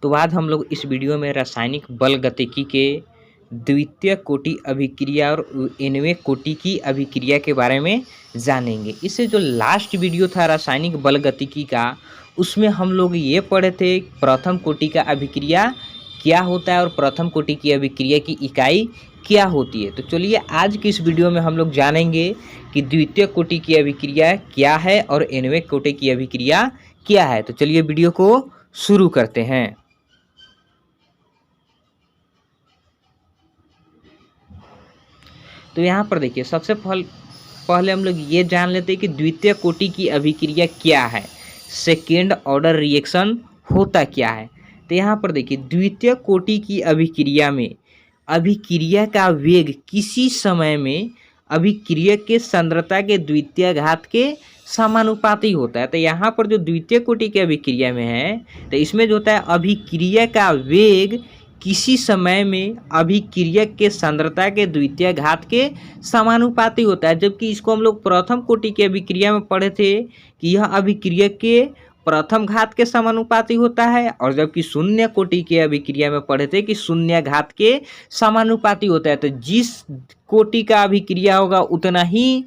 तो आज हम लोग इस वीडियो में रासायनिक बल गतिकी के द्वितीय कोटि अभिक्रिया और nवें कोटि की अभिक्रिया के बारे में जानेंगे। इससे जो लास्ट वीडियो था रासायनिक बल गतिकी का, उसमें हम लोग ये पढ़े थे प्रथम कोटि का अभिक्रिया क्या होता है और प्रथम कोटि की अभिक्रिया की इकाई क्या होती है। तो चलिए आज की इस वीडियो में हम लोग जानेंगे कि द्वितीय कोटि की अभिक्रिया क्या है और nवें कोटि की अभिक्रिया क्या है। तो चलिए वीडियो को शुरू करते हैं। तो यहाँ पर देखिए, सबसे पहले हम लोग ये जान लेते हैं कि द्वितीय कोटि की अभिक्रिया क्या है, सेकेंड ऑर्डर रिएक्शन होता क्या है। तो यहाँ पर देखिए, द्वितीय कोटि की अभिक्रिया में अभिक्रिया का वेग किसी समय में अभिक्रिया के सांद्रता के द्वितीय घात के समानुपाती होता है। तो यहाँ पर जो द्वितीय कोटि की अभिक्रिया में है, तो इसमें जो होता है अभिक्रिया का वेग किसी समय में अभिक्रिया के सांद्रता के द्वितीय घात के समानुपाती होता है। जबकि इसको हम लोग प्रथम कोटि की अभिक्रिया में पढ़े थे कि यह अभिक्रिया के प्रथम घात के समानुपाती होता है, और जबकि शून्य कोटि के अभिक्रिया में पढ़े थे कि शून्य घात के समानुपाती होता है। तो जिस कोटि का अभिक्रिया होगा उतना ही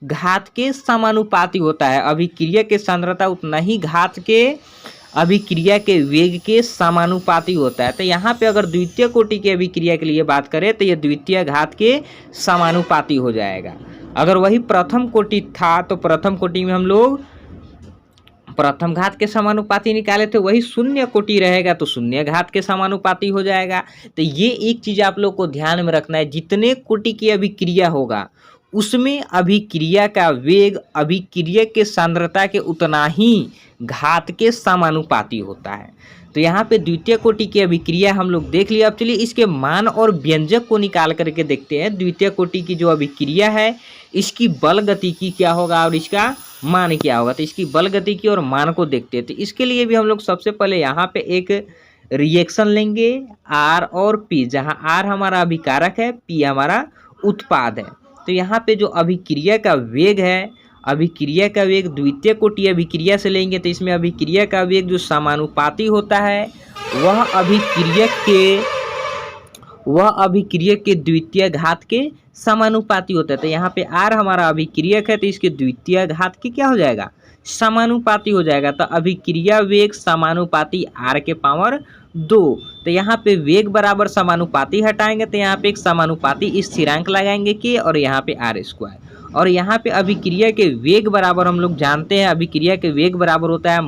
घात के समानुपाती होता है। अभिक्रिया के सांद्रता उतना ही घात के अभिक्रिया के वेग के समानुपाती होता है। तो यहाँ पे अगर द्वितीय कोटि की अभिक्रिया के लिए बात करें तो यह द्वितीय घात के समानुपाती हो जाएगा। अगर वही प्रथम कोटि था तो प्रथम कोटि में हम लोग प्रथम घात के समानुपाती निकाले थे, वही शून्य कोटि रहेगा तो शून्य घात के समानुपाती हो जाएगा। तो ये एक चीज़ आप लोग को ध्यान में रखना है, जितने कोटि की अभिक्रिया होगा उसमें अभिक्रिया का वेग अभिक्रिया के सांद्रता के उतना ही घात के समानुपाती होता है। तो यहाँ पे द्वितीय कोटि की अभिक्रिया हम लोग देख लिया। अब चलिए इसके मान और व्यंजक को निकाल करके देखते हैं। द्वितीय कोटि की जो अभिक्रिया है, इसकी बल गतिकी क्या होगा और इसका मान क्या होगा। तो इसकी बल गतिकी और मान को देखते हैं। तो इसके लिए भी हम लोग सबसे पहले यहाँ पे एक रिएक्शन लेंगे R और P, जहाँ R हमारा अभिकारक है, P हमारा उत्पाद है। तो यहाँ पे जो अभिक्रिया का वेग है, अभिक्रिया का वेग द्वितीय कोटि अभिक्रिया से लेंगे तो इसमें अभिक्रिया का वेग जो समानुपाती होता है वह अभिक्रिया के द्वितीय घात के समानुपाती होता है। तो यहाँ पे R हमारा अभिक्रियक है तो इसके द्वितीय घात की क्या हो जाएगा, समानुपाती हो जाएगा। तो अभिक्रिया वेग समानुपाती R के पावर 2। तो यहाँ पे वेग बराबर समानुपाती हटाएंगे तो यहाँ पे एक समानुपाती स्थिरांक लगाएंगे के, और यहाँ पे R², और यहाँ पे अभिक्रिया के वेग बराबर हम लोग जानते हैं, अभिक्रिया के वेग बराबर होता है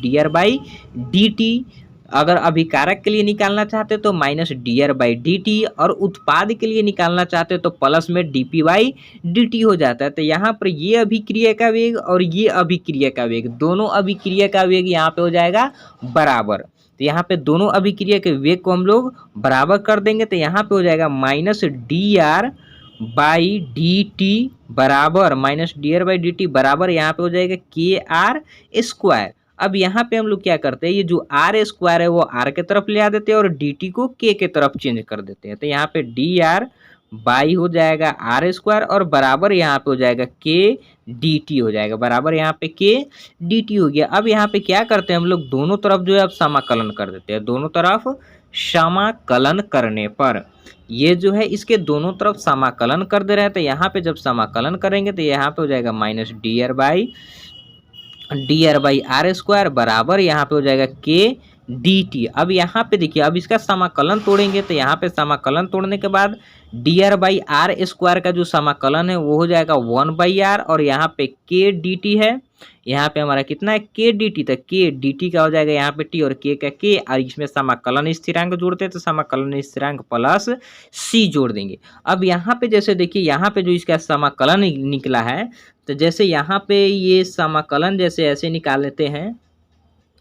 -dr/dt। अगर अभिकारक के लिए निकालना चाहते तो -dr/dt, और उत्पाद के लिए निकालना चाहते तो प्लस में dp/dt हो जाता है। तो यहाँ पर ये अभिक्रिया का वेग और ये अभिक्रिया का वेग, दोनों अभिक्रिया का वेग यहाँ पे हो जाएगा बराबर। तो यहाँ पे दोनों अभिक्रिया के वेग को हम लोग बराबर कर देंगे। तो यहाँ पे हो जाएगा -dr/dt बराबर -dr/dt बराबर यहाँ पे हो जाएगा kr²। अब यहाँ पे हम लोग क्या करते हैं, ये जो R² है वो R के तरफ ले आ देते हैं और dt को k के तरफ चेंज कर देते हैं। तो यहाँ पे dr/, हो जाएगा R² और बराबर यहाँ पे हो जाएगा k dt हो जाएगा, बराबर यहाँ पे k dt हो गया। अब यहाँ पे क्या करते हैं हम लोग, दोनों तरफ जो है अब समाकलन कर देते हैं। दोनों तरफ समाकलन करने पर ये जो है इसके दोनों तरफ समाकलन कर दे रहे हैं। तो यहाँ पे जब समाकलन करेंगे तो यहाँ पे हो जाएगा -dr/r² बराबर यहाँ पे हो जाएगा k dt। अब यहाँ पे देखिए, अब इसका समाकलन तोड़ेंगे तो यहाँ पे समाकलन तोड़ने के बाद dr/r² का जो समाकलन है वो हो जाएगा 1/r, और यहाँ पे k dt है, यहाँ पे हमारा कितना है k dt। तो k dt का हो जाएगा यहाँ पे t और k का k, और इसमें समाकलन स्थिरांक जोड़ते हैं तो समाकलन स्थिरांक प्लस c जोड़ देंगे। अब यहाँ पे जैसे देखिए, यहाँ पे जो इसका समाकलन निकला है, तो जैसे यहाँ पे ये समाकलन जैसे ऐसे निकाल लेते हैं,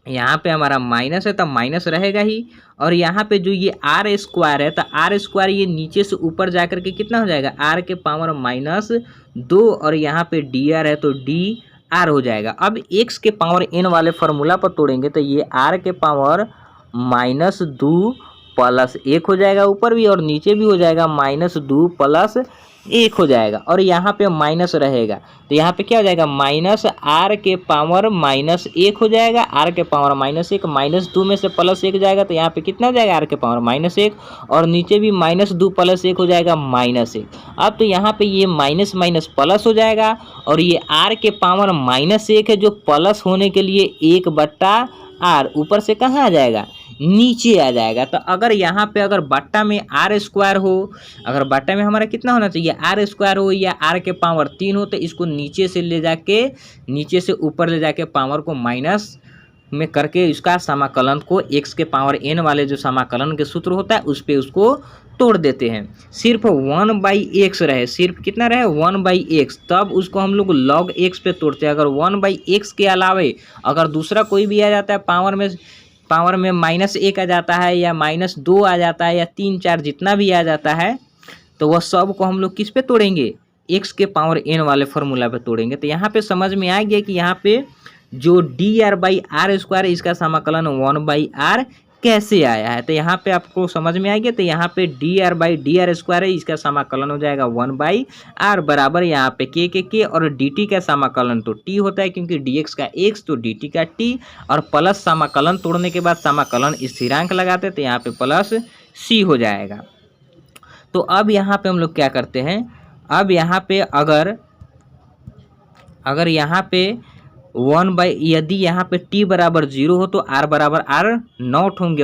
यहाँ पे हमारा माइनस है तो माइनस रहेगा ही, और यहाँ पे जो ये R² है तो R² ये नीचे से ऊपर जाकर के कितना हो जाएगा, R के पावर -2, और यहाँ पे dr है तो dr हो जाएगा। अब x के पावर n वाले फार्मूला पर तोड़ेंगे तो ये R के पावर -2 + 1 हो जाएगा ऊपर भी, और नीचे भी हो जाएगा -2 + 1 हो जाएगा और यहाँ पे माइनस रहेगा तो यहाँ पे क्या हो जाएगा माइनस आर के पावर -1 हो जाएगा। आर के पावर -1 -2 में से +1 जाएगा तो यहाँ पे कितना हो जाएगा आर के पावर -1 और नीचे भी -2 +1 हो जाएगा -1। अब तो यहाँ पे ये माइनस माइनस प्लस हो जाएगा और ये आर के पावर -1 है जो प्लस होने के लिए 1/r ऊपर से कहाँ आ जाएगा नीचे आ जाएगा। तो अगर यहाँ पे अगर बट्टा में r² हो, अगर बट्टा में हमारा कितना होना चाहिए r² हो या r के पावर 3 हो तो इसको नीचे से ले जाके नीचे से ऊपर ले जाके पावर को माइनस में करके इसका समाकलन को x के पावर n वाले जो समाकलन के सूत्र होता है उस पे उसको तोड़ देते हैं। सिर्फ 1/x रहे, सिर्फ कितना रहे 1/x, तब उसको हम लोग log x पे तोड़ते हैं। अगर 1/x के अलावे अगर दूसरा कोई भी आ जाता है पावर में -1 आ जाता है या -2 आ जाता है या 3 4 जितना भी आ जाता है तो वह सब को हम लोग किस पे तोड़ेंगे x के पावर n वाले फार्मूला पे तोड़ेंगे। तो यहाँ पे समझ में आ गया कि यहाँ पे जो dr/r² इसका समाकलन 1/r कैसे आया है। तो यहाँ पे आपको समझ में आ गया। तो यहाँ पे dr/dr² है इसका समाकलन हो जाएगा 1/r बराबर यहाँ पे k और dt का समाकलन तो t होता है क्योंकि dx का x तो dt का t और प्लस समाकलन तोड़ने के बाद समाकलन स्थिरांक लगाते तो यहाँ पे प्लस c हो जाएगा। तो अब यहाँ पे हम लोग क्या करते हैं, अब यहाँ पे अगर यहाँ पे यदि यहाँ पे t बराबर 0 हो तो r बराबर r0 होंगे।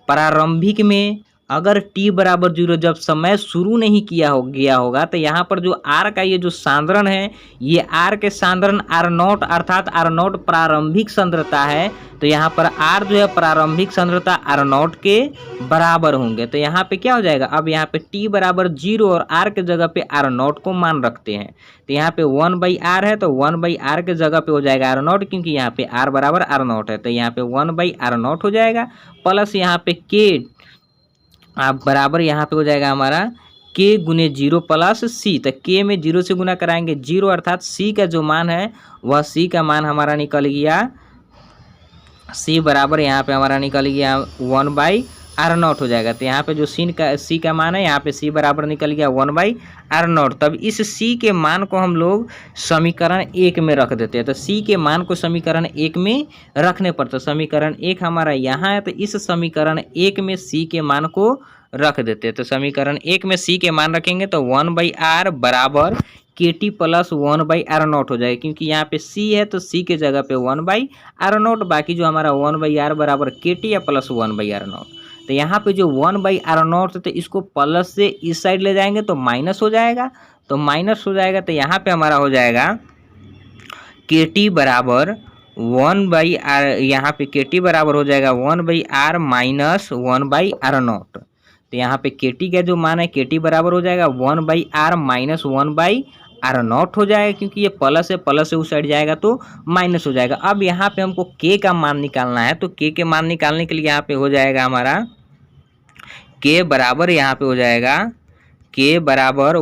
प्रारंभिक में अगर t बराबर 0 जब समय शुरू नहीं किया गया होगा तो यहाँ पर जो r का ये जो सांद्रण है ये r के सांद्रण r0 अर्थात r0 प्रारंभिक सांद्रता है तो यहाँ पर r जो है प्रारंभिक सांद्रता r0 के बराबर होंगे। तो यहाँ पे क्या हो जाएगा, अब यहाँ पे t बराबर 0 और r के जगह पे r0 को मान रखते हैं तो यहाँ पे 1/r है तो 1/r के जगह पे हो जाएगा r0 क्योंकि यहाँ पे r बराबर r0 है तो यहाँ पे 1/r0 हो जाएगा प्लस यहाँ पे k आप बराबर यहाँ पे हो जाएगा हमारा k गुने 0 प्लस c। तो k में 0 से गुना कराएंगे 0 अर्थात c का जो मान है वह c का मान हमारा निकल गया, c बराबर यहाँ पे हमारा निकल गया 1/r0 हो जाएगा। तो यहाँ पे जो c का मान है यहाँ पे c बराबर निकल गया 1/r0। तब इस c के मान को हम लोग समीकरण 1 में रख देते हैं। तो c के मान को समीकरण 1 में रखने पर तो समीकरण 1 हमारा यहाँ है तो इस समीकरण 1 में c के मान को रख देते हैं। तो समीकरण 1 में c के मान रखेंगे तो 1/r बराबर KT प्लस 1/r0 हो जाएगा क्योंकि यहाँ पे c है तो c के जगह पे 1/r0 बाकी जो हमारा 1/r बराबर KT या प्लस 1/r0। तो यहाँ पे जो 1/r0 तो इसको प्लस से इस साइड ले जाएंगे तो माइनस हो जाएगा, तो माइनस हो जाएगा तो यहाँ पे हमारा हो जाएगा KT बराबर 1/r, यहाँ पे KT बराबर हो जाएगा 1/r माइनस 1/r0। तो यहाँ पे KT का जो मान है KT बराबर हो जाएगा 1/r माइनस 1/r0 हो जाएगा क्योंकि ये प्लस है, प्लस से उस साइड जाएगा तो माइनस हो जाएगा। अब यहाँ पे हमको k का मान निकालना है तो k के मान निकालने के लिए यहाँ पे हो जाएगा हमारा k बराबर यहाँ पे हो जाएगा k बराबर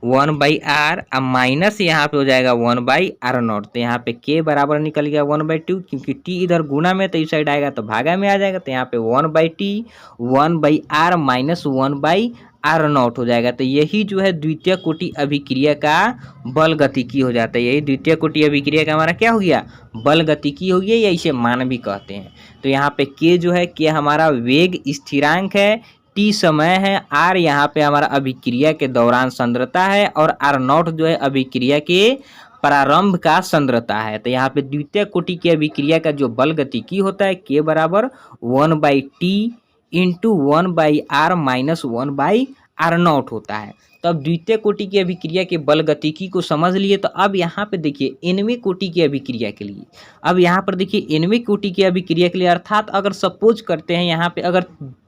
1/r अब माइनस यहाँ पे हो जाएगा 1/r0। तो यहाँ पे k बराबर निकल गया 1/2 क्योंकि t इधर गुना में तो इस साइड आएगा तो भागा में आ जाएगा तो यहाँ पे 1/r माइनस 1/r0 हो जाएगा। तो यही जो है द्वितीय कोटि अभिक्रिया का बल गतिकी हो जाता है। यही द्वितीय कोटि अभिक्रिया का हमारा क्या हो गया बल गतिकी हो गया या इसे मान भी कहते हैं। तो यहाँ पे k जो है k हमारा वेग स्थिरांक है, t समय है, r यहाँ पे हमारा अभिक्रिया के दौरान सांद्रता है और r0 जो है अभिक्रिया के प्रारंभ का सांद्रता है। तो यहाँ पे द्वितीय कोटि की अभिक्रिया का जो बल गतिकी होता है k बराबर 1/t into 1/r minus 1/r0 होता है। तो अब द्वितीय कोटि की अभिक्रिया के बल गतिकी को समझ लिए। तो अब यहाँ पे देखिए nवें कोटि की अभिक्रिया के लिए, अब यहाँ पर देखिए nवें कोटि की अभिक्रिया के लिए अर्थात अगर सपोज करते हैं यहाँ पे अगर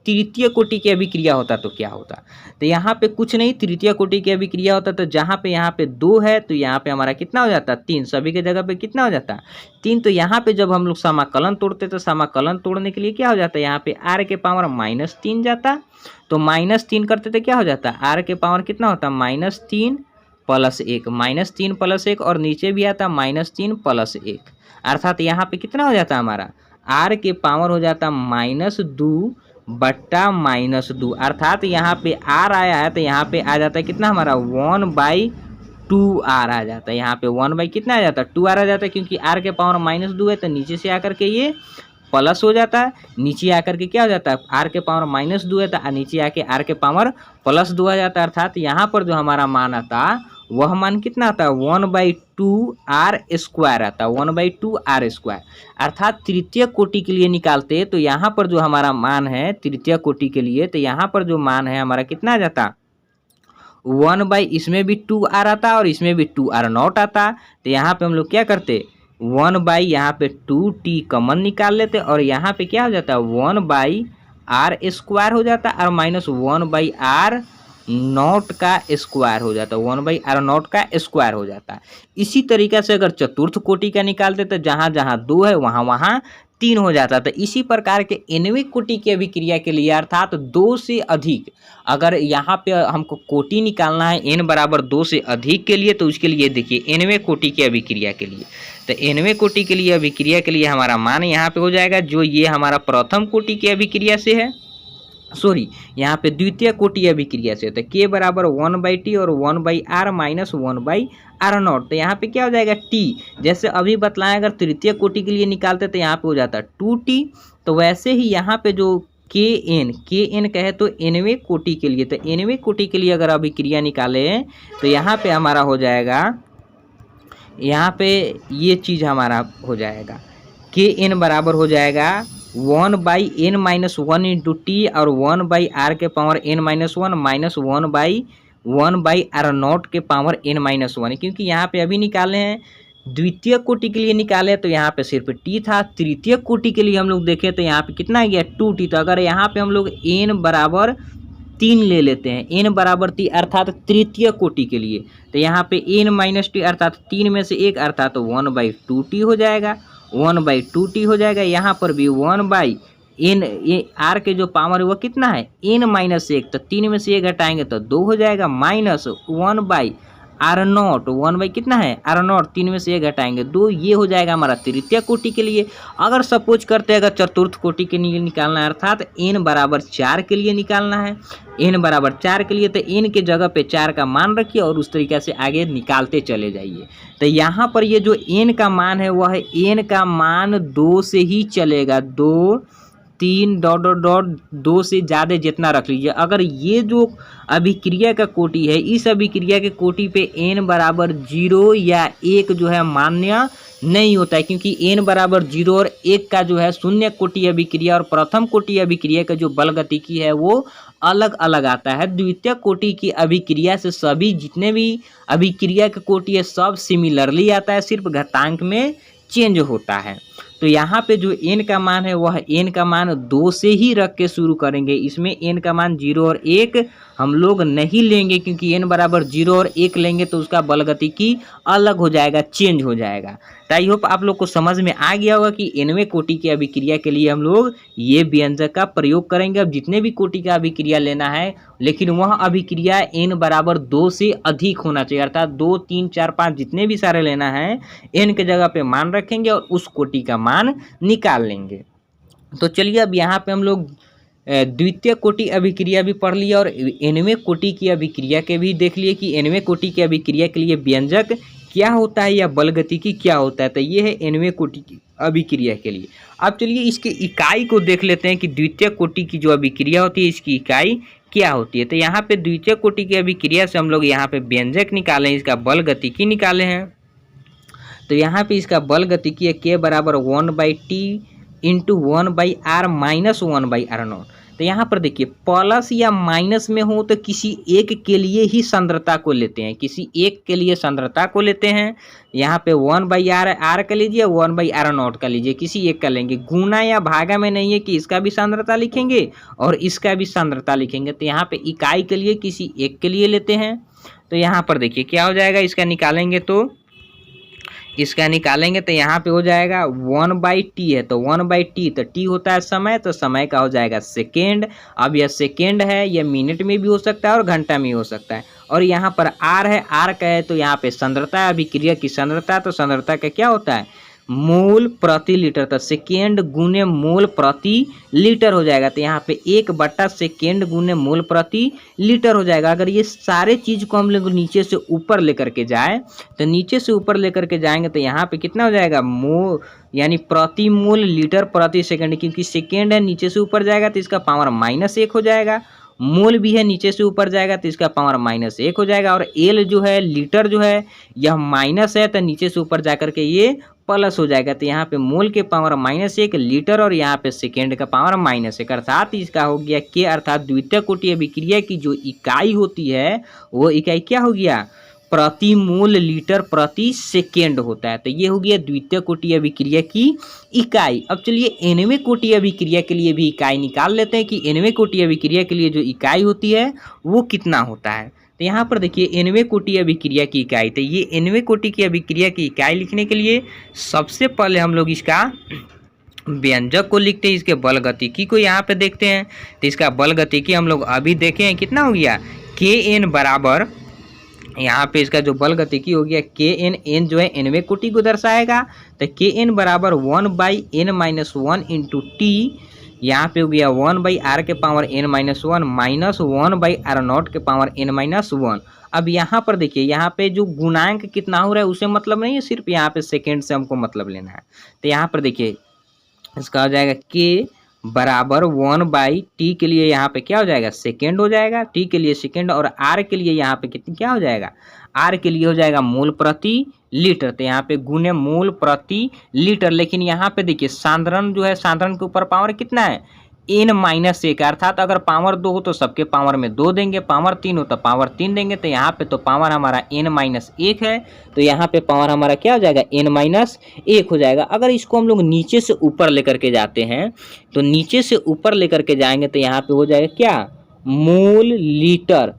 तृतीय कोटि की अभिक्रिया होता तो क्या होता, तो यहाँ पे कुछ नहीं, तृतीय कोटि की अभिक्रिया होता तो जहाँ पे यहाँ पे 2 है तो यहाँ पे हमारा कितना हो जाता 3, सभी के जगह पे कितना हो जाता 3। तो यहाँ पे जब हम लोग समाकलन तोड़ते तो समाकलन तोड़ने के लिए क्या हो जाता है यहाँ पे r के पावर -3 जाता, तो -3 करते तो क्या हो जाता r के पावर कितना होता -3 + 1, -3 + 1 और नीचे भी आता -3 + 1 अर्थात यहाँ पे कितना हो जाता हमारा r के पावर हो जाता -2 बट्टा -2, अर्थात यहाँ पे आर आया है तो यहाँ पे आ जाता है कितना हमारा 1/2 आर आ जाता है। यहाँ पे 1 बाई कितना आ जाता है 2 आर आ जाता है, क्योंकि आर के पावर -2 है तो नीचे से आकर के ये प्लस हो जाता है, नीचे आकर के क्या हो जाता है आर के पावर -2 है तो नीचे आके आर के पावर +2 आ जाता है। अर्थात यहाँ पर जो हमारा मान आता वह मान कितना आता है 1/2 आर स्क्वायर आता है, 1/2 आर स्क्वायर। अर्थात तृतीय कोटि के लिए निकालते तो यहाँ पर जो हमारा मान है तृतीय कोटि के लिए, तो यहाँ पर जो मान है हमारा कितना आ जाता 1 बाई, इसमें भी 2 आर आता और इसमें भी 2 आर नॉट आता। तो यहाँ पे हम लोग क्या करते 1 बाई यहाँ पे 2t कॉमन निकाल लेते और यहाँ पे क्या हो जाता है 1 बाई आर स्क्वायर हो जाता और -1 बाई आर नॉट का स्क्वायर हो जाता है, 1 बाई आर नॉट का स्क्वायर हो जाता है। इसी तरीके से अगर चतुर्थ कोटि का निकालते तो जहाँ जहाँ 2 है वहाँ वहाँ 3 हो जाता था। इसी प्रकार के nवें कोटि की अभिक्रिया के लिए अर्थात 2 से अधिक, अगर यहाँ पे हमको कोटि निकालना है n बराबर 2 से अधिक के लिए, तो उसके लिए देखिए nवें कोटि की अभिक्रिया के लिए, तो nवें कोटि के लिए अभिक्रिया के लिए हमारा मान यहाँ पे हो जाएगा जो ये हमारा प्रथम कोटि की अभिक्रिया से है, सॉरी यहाँ पे द्वितीय कोटि अभिक्रिया से होता है k बराबर 1/t और 1/r माइनस 1/r नॉट। तो यहाँ पे क्या हो जाएगा t, जैसे अभी बतलाएं अगर तृतीय कोटि के लिए निकालते तो यहाँ पे हो जाता 2t। तो वैसे ही यहाँ पे जो kn कहे तो nवें कोटि के लिए, तो nवें कोटि के लिए अगर अभिक्रिया निकाले तो यहाँ पे हमारा हो जाएगा, यहाँ पे ये चीज़ हमारा हो जाएगा kn बराबर हो जाएगा 1/n - 1 इंटू टी और 1/r के power n - 1 minus 1/1/r not के पावर n - 1, क्योंकि यहाँ पे अभी निकाले हैं द्वितीय कोटि के लिए निकाले तो यहाँ पे सिर्फ t था, तृतीय कोटि के लिए हम लोग देखें तो यहाँ पे कितना आ गया 2t। तो अगर यहाँ पे हम लोग n बराबर 3 ले लेते हैं, n बराबर 3 अर्थात तृतीय कोटि के लिए, तो यहाँ पे n - t अर्थात 3 में से 1 अर्थात 1/2t हो जाएगा, 1/2t हो जाएगा। यहाँ पर भी 1/n, ये r के जो पावर है वो कितना है n - 1, तो 3 में से 1 घटाएंगे तो 2 हो जाएगा, माइनस 1/r नॉट, 1 कितना है r नॉट, 3 में से 1 घटाएंगे 2, ये हो जाएगा हमारा तृतीय कोटि के लिए। अगर सपोज करते हैं अगर चतुर्थ कोटि के लिए निकालना है अर्थात n बराबर 4 के लिए निकालना है, n बराबर 4 के लिए, तो n के जगह पे 4 का मान रखिए और उस तरीके से आगे निकालते चले जाइए। तो यहाँ पर ये जो n का मान है वह n का मान 2 से ही चलेगा, 2 3 ... 2 से ज़्यादा जितना रख लीजिए। अगर ये जो अभिक्रिया का कोटि है इस अभिक्रिया के कोटि पे n बराबर 0 या 1 जो है मान्य नहीं होता है, क्योंकि n बराबर 0 और 1 का जो है शून्य कोटि अभिक्रिया और प्रथम कोटि अभिक्रिया का जो बल गतिकी है वो अलग अलग आता है। द्वितीय कोटि की अभिक्रिया से सभी जितने भी अभिक्रिया का कोटि है सब सिमिलरली आता है, सिर्फ घातांक में चेंज होता है। तो यहाँ पे जो n का मान है वह n का मान 2 से ही रख के शुरू करेंगे, इसमें n का मान 0 और 1 हम लोग नहीं लेंगे, क्योंकि n बराबर 0 और 1 लेंगे तो उसका बल गतिकी अलग हो जाएगा, चेंज हो जाएगा। तो आई होप आप लोग को समझ में आ गया होगा कि nवें कोटि की अभिक्रिया के लिए हम लोग ये व्यंजक का प्रयोग करेंगे। अब जितने भी कोटि का अभिक्रिया लेना है, लेकिन वह अभिक्रिया n बराबर 2 से अधिक होना चाहिए, अर्थात 2 3 4 5 जितने भी सारे लेना है n के जगह पे मान रखेंगे और उस कोटि का मान निकाल लेंगे। तो चलिए अब यहाँ पे हम लोग द्वितीय कोटि अभिक्रिया भी पढ़ लिया और nवें कोटि की अभिक्रिया के भी देख लिए कि nवें कोटि की अभिक्रिया के लिए व्यंजक क्या होता है या बल गतिकी क्या होता है। तो ये है nवें कोटि की अभिक्रिया के लिए। अब चलिए इसके इकाई को देख लेते हैं कि द्वितीय कोटि की जो अभिक्रिया होती है इसकी इकाई क्या होती है। तो यहाँ पे द्वितीय कोटि की अभिक्रिया से हम लोग यहाँ पे व्यंजक निकालें, इसका बल गतिकी निकाले हैं। तो यहाँ पे इसका बल गतिकी है k बराबर 1/t into 1/r minus 1/r not. तो यहाँ पर देखिए प्लस या माइनस में हो तो किसी एक के लिए ही सांद्रता को लेते हैं, किसी एक के लिए सांद्रता को लेते हैं। यहाँ पे 1/r का लीजिए, 1/r नॉट का लीजिए, किसी एक का लेंगे। गुना या भागा में नहीं है कि इसका भी सांद्रता लिखेंगे और इसका भी सांद्रता लिखेंगे। तो यहाँ पे इकाई के लिए किसी एक के लिए लेते हैं। तो यहाँ पर देखिए क्या हो जाएगा, इसका निकालेंगे तो यहाँ पे हो जाएगा 1/t है, तो 1/t, तो t होता है समय, तो समय का हो जाएगा सेकेंड। अब यह सेकेंड है, यह मिनट में भी हो सकता है और घंटा में हो सकता है। और यहाँ पर r है, r का है तो यहाँ पे सांद्रता, अभिक्रिया की सांद्रता, तो सांद्रता का क्या होता है मोल प्रति लीटर, तो सेकेंड गुने मोल प्रति लीटर हो जाएगा। तो यहाँ पे 1/सेकेंड गुने मोल प्रति लीटर हो जाएगा। अगर ये सारे चीज़ को हम लोग नीचे से ऊपर लेकर के जाए, तो नीचे से ऊपर लेकर के जाएंगे तो यहाँ पे कितना हो जाएगा, यानी प्रति मोल लीटर प्रति सेकंड, क्योंकि सेकेंड है नीचे से ऊपर जाएगा तो इसका पावर -1 हो जाएगा, मोल भी है नीचे से ऊपर जाएगा तो इसका पावर -1 हो जाएगा, और एल जो है लीटर जो है यह माइनस है तो नीचे से ऊपर जाकर के ये प्लस हो जाएगा। तो यहाँ पे मोल के पावर -1 लीटर और यहाँ पे सेकेंड का पावर -1, अर्थात इसका हो गया के, अर्थात द्वितीय कोटि अभिक्रिया की जो इकाई होती है वो इकाई क्या हो गया, प्रति मोल लीटर प्रति सेकेंड होता है। तो ये हो गया द्वितीय कोटि अभिक्रिया की इकाई। अब चलिए nवें कोटि अभिक्रिया के लिए भी इकाई निकाल लेते हैं कि nवें कोटि अभिक्रिया के लिए जो इकाई होती है वो कितना होता है। तो यहाँ पर देखिए nवें कोटि अभिक्रिया की इकाई, तो ये nवें कोटि की अभिक्रिया की इकाई लिखने के लिए सबसे पहले हम लोग इसका व्यंजक को लिखते हैं, इसके बल गतिकी को यहाँ पे देखते हैं। तो इसका बल गतिकी हम लोग अभी देखे हैं कितना हो गया, Kn बराबर, यहाँ पे इसका जो बल गतिकी हो गया Kn, n जो है nवें कोटि को दर्शाएगा, तो Kn बराबर 1/n-1 इंटू टी, यहाँ पे हो गया 1/r के पावर n-1 माइनस 1/r0 के पावर n-1। अब यहाँ पर देखिए, यहाँ पे जो गुणांक कितना हो रहा है उसे मतलब नहीं है, सिर्फ यहाँ पे सेकेंड से हमको मतलब लेना है। तो यहाँ पर देखिए इसका हो जाएगा k बराबर 1/t के लिए यहाँ पे क्या हो जाएगा, सेकेंड हो जाएगा, t के लिए सेकेंड, और r के लिए यहाँ पे कितनी क्या हो जाएगा, r के लिए हो जाएगा मोल प्रति लीटर। तो यहाँ पे गुने मोल प्रति लीटर, लेकिन यहाँ पे देखिए सांद्रण जो है, सांद्रण के ऊपर पावर कितना है, n-1, अर्थात अगर पावर 2 हो तो सबके पावर में 2 देंगे, पावर 3 हो तो पावर 3 देंगे। तो यहाँ पे तो पावर हमारा n-1 है, तो यहाँ पे पावर हमारा क्या हो जाएगा, n-1 हो जाएगा। अगर इसको हम लोग नीचे से ऊपर लेकर के जाते हैं, तो नीचे से ऊपर लेकर के जाएंगे तो यहाँ पे हो जाएगा क्या, मोल लीटर,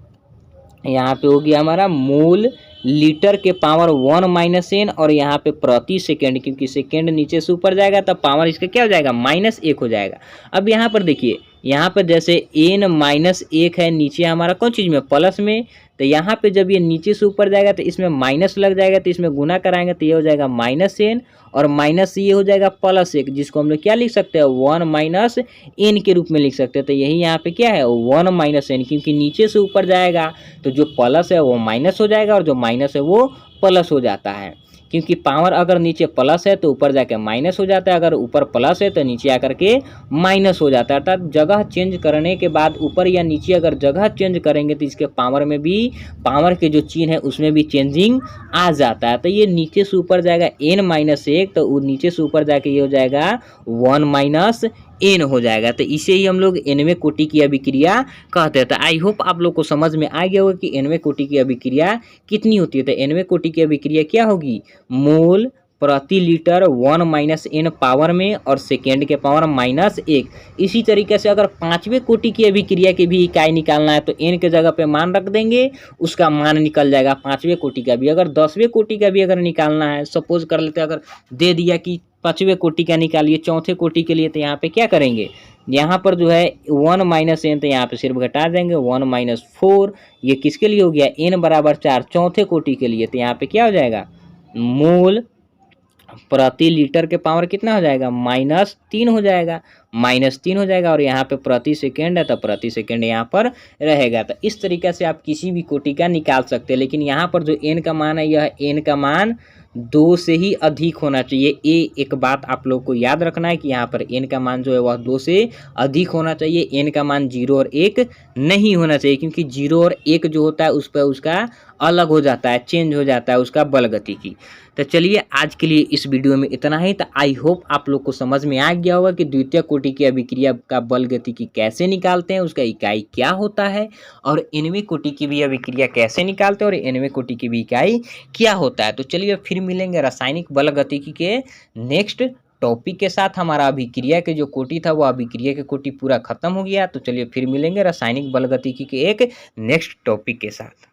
यहाँ पे हो गया हमारा मोल लीटर के पावर 1-n, और यहाँ पे प्रति सेकेंड, क्योंकि सेकेंड नीचे से ऊपर जाएगा तब पावर इसका क्या हो जाएगा, -1 हो जाएगा। अब यहाँ पर देखिए, यहाँ पर जैसे n-1 है, नीचे हमारा कौन चीज़ में, प्लस में, तो यहाँ पे जब ये नीचे से ऊपर जाएगा तो इसमें माइनस लग जाएगा, तो इसमें गुना कराएंगे तो ये हो जाएगा -n, और माइनस ये हो जाएगा +1, जिसको हम लोग क्या लिख सकते हैं, 1-n के रूप में लिख सकते हैं। तो यही यहाँ पे क्या है, 1-n, क्योंकि नीचे से ऊपर जाएगा तो जो प्लस है वो माइनस हो जाएगा और जो माइनस है वो प्लस हो जाता है, क्योंकि पावर अगर नीचे प्लस है तो ऊपर जाके माइनस हो जाता है, अगर ऊपर प्लस है तो नीचे आकर के माइनस हो जाता है। अर्थात जगह चेंज करने के बाद ऊपर या नीचे अगर जगह चेंज करेंगे तो इसके पावर में भी, पावर के जो चिन्ह है उसमें भी चेंजिंग आ जाता है। तो ये नीचे से ऊपर जाएगा n-1, तो वो नीचे से ऊपर जाके ये हो जाएगा 1-n हो जाएगा। तो इसे ही हम लोग nवें कोटि की अभिक्रिया कहते हैं। तो आई होप आप लोग को समझ में आ गया होगा कि nवें कोटि की अभिक्रिया कितनी होती है। तो nवें कोटि की अभिक्रिया क्या होगी, मोल प्रति लीटर 1-n पावर में और सेकेंड के पावर -1। इसी तरीके से अगर पांचवें कोटि की अभिक्रिया की भी इकाई निकालना है तो n के जगह पे मान रख देंगे, उसका मान निकल जाएगा पांचवें कोटि का भी। अगर 10वें कोटि का भी अगर निकालना है, सपोज कर लेते हैं अगर दे दिया कि 5वें कोटि का निकालिए चौथे कोटि के लिए, तो यहाँ पे क्या करेंगे, यहाँ पर जो है 1-n, तो यहाँ पे सिर्फ घटा देंगे 1-4, ये किसके लिए हो गया, n बराबर 4 चौथे कोटि के लिए। तो यहाँ पे क्या हो जाएगा, मोल प्रति लीटर के पावर कितना हो जाएगा, -3 हो जाएगा, -3 हो जाएगा, और यहाँ पे प्रति सेकेंड है तो प्रति सेकेंड यहाँ पर रहेगा। तो इस तरीके से आप किसी भी कोटि का निकाल सकते हैं। लेकिन यहाँ पर जो n का मान है, यह n का मान 2 से ही अधिक होना चाहिए। एक बात आप लोग को याद रखना है कि यहाँ पर n का मान जो है वह 2 से अधिक होना चाहिए। n का मान 0 और 1 नहीं होना चाहिए, क्योंकि 0 और 1 जो होता है उस पर उसका अलग हो जाता है, चेंज हो जाता है उसका बल गतिकी। तो चलिए आज के लिए इस वीडियो में इतना ही। तो आई होप आप लोग को समझ में आ गया होगा कि द्वितीय कोटि की अभिक्रिया का बल गतिकी कैसे निकालते हैं, उसका इकाई क्या होता है, और nवें कोटि की भी अभिक्रिया कैसे निकालते हैं, और nवें कोटि की भी इकाई क्या होता है। तो चलिए फिर मिलेंगे रासायनिक बल गतिकी के नेक्स्ट टॉपिक के साथ। हमारा अभिक्रिया के जो कोटि था वो अभिक्रिया के कोटि पूरा खत्म हो गया। तो चलिए फिर मिलेंगे रासायनिक बल गतिकी के एक नेक्स्ट टॉपिक के साथ।